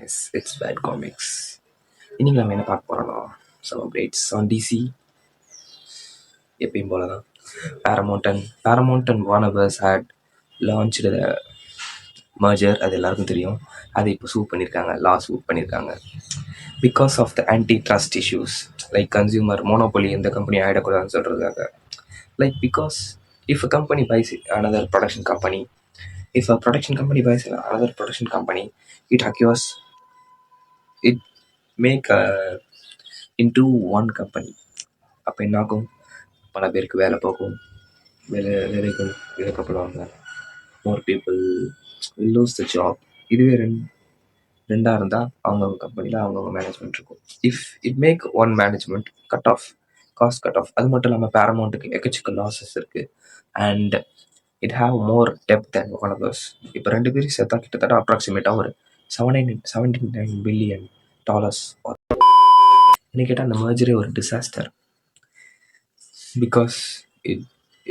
guys, it's Bad Comics. இன்னைக்கு நம்ம என்ன பார்க்க போறோம்னா some updates on DC. எப்பயும் போல தான் Paramount and Warner Bros. Had launched the merger. அது எல்லாருக்கும் தெரியும். அதை இப்போ சூட் பண்ணியிருக்காங்க, சூட் பண்ணியிருக்காங்க because of the anti trust issues, like consumer monopoly எந்த கம்பெனி ஆகிடக்கூடாதுன்னு சொல்கிறதுக்காக. Like because if a company buys another production company, if a production company buys another production company, it acquires it make into one company. அப்போ என்ன ஆகும், பல பேருக்கு வேலை போகும், வேலைகள் இழக்கப்படுவாங்க, more people will lose the job. இதுவே ரெண்டாக இருந்தால் அவங்கவுங்க கம்பெனியில் அவங்கவுங்க மேனேஜ்மெண்ட் இருக்கும். If it make one management cost cut off. அது மட்டும் இல்லாமல் பேரமௌண்ட்டுக்கு எக்கச்சக்க லாஸஸ் இருக்குது and it have more depth and one others. இப்போ ரெண்டு பேரும் சேர்த்தா கிட்டத்தட்ட அப்ராக்சிமேட்டாக ஒரு $79 பில்லியன். என்ன கேட்டால் அந்த மர்ஜரே ஒரு disaster. Because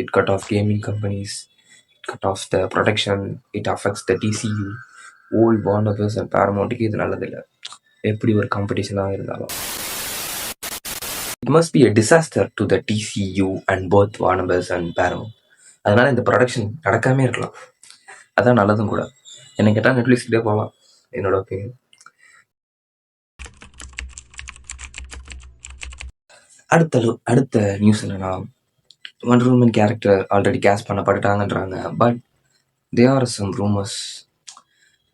it cut off gaming companies, it cut off the production, it affects the DCU. Old Warner Bros. And Paramountக்கு இது நல்லதில்லை, எப்படி ஒரு காம்படிஷனாக இருந்தாலும். It must be a disaster to the DCU and both Warner Bros. And Paramount. அதனால் இந்த production நடக்காமே இருக்கலாம், அதான் நல்லதும் கூட. என்ன கேட்டால் நெட்ஃப்ளிக்ஸ்கிட்டே போகலாம், என்னோட ஒப்பீனியன். அடுத்த நியூஸ் என்னன்னா, Wonder Woman character already cast பண்ணப்பட்டுட்டாங்கன்றாங்க. But they are some rumours,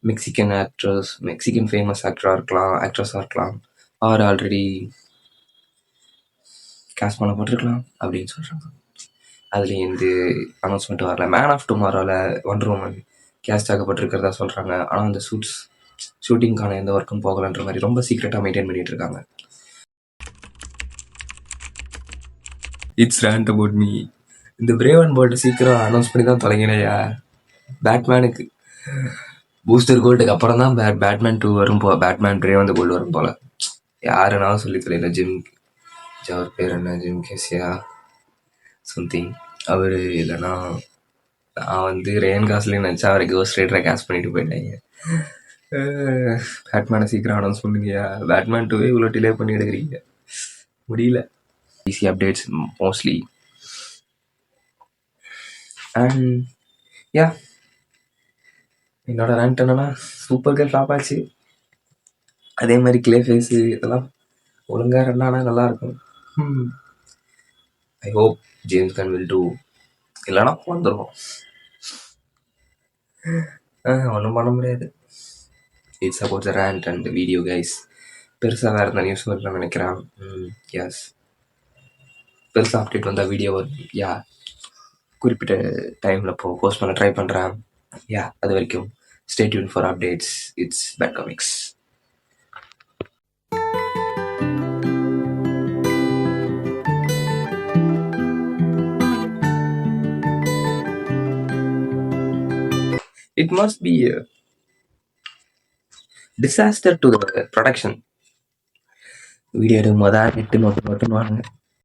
Mexican famous ஆக்ட்ரஸாக இருக்கலாம், ஆர் ஆல்ரெடி கேஸ்ட் பண்ணப்பட்டிருக்கலாம் அப்படின்னு சொல்கிறாங்க. அதுலேயும் எந்த அனௌன்ஸ்மெண்ட் வரல. மேன் ஆஃப் டுமாரோவில் ஒண்டர் உமன் கேஸ்ட் ஆகப்பட்டிருக்கிறதா சொல்கிறாங்க. ஆனால் அந்த ஷூட்டிங்கான எந்த ஒர்க்கும் போகலன்ற மாதிரி ரொம்ப சீக்ரெட்டாக மெயின்டைன் பண்ணிட்டு இருக்காங்க. It's rant about me. இந்த பிரேவ் அண்ட் போல்ட் சீக்கிரம் அனௌன்ஸ் பண்ணி தான் தொலைங்கினையா. பேட்மேனுக்கு பூஸ்டர் கோல்டுக்கு அப்புறம் தான் பேட்மேன் 2 வரும் பேட்மேன் பிரேவ் அந்த கோல்டு வரும் போல். யாருனாலும் சொல்லி தெரியல. அவர் பேர் என்ன, ஜிம் கேசியா சம்திங். அவர் இல்லைன்னா நான் ரேன் காஸ்லிங் நினச்சா அவரை கோஸ்ட் ரைடரை கேஸ்ட் பண்ணிட்டு போயிட்டாங்க. பேட்மேனை சீக்கிரம் அனௌன்ஸ் பண்ணுங்கயா. பேட்மேன் 2 இவ்வளோ டிலே பண்ணி எடுக்கிறீங்க, முடியல. DC updates mostly. And yeah, என்னோட ரேண்ட் என்னன்னா, சூப்பர் கேர்ள் ஃப்ளாப் ஆச்சு. அதே மாதிரி கிளே ஃபேஸு இதெல்லாம் ஒழுங்காக ரெண்டானா நல்லாயிருக்கும். I hope James Gunn will do, இல்லைனா வந்துடும். ஒன்றும் பண்ண முடியாது. It's about the rant and video guys. பெருசாக வேறு எந்த நியூஸ் வரும்னு நினைக்கிறேன். எஸ், பெருசாக அப்டேட் வந்தால் வீடியோ குறிப்பிட்ட டைமில் போஸ்ட் பண்ண ட்ரை பண்ணுறேன். அது வரைக்கும் stay tuned for updates. It's bad comics. It must be a disaster to the production. Video எடுக்கும் போதா நெட்டு நோட்டு வாங்க.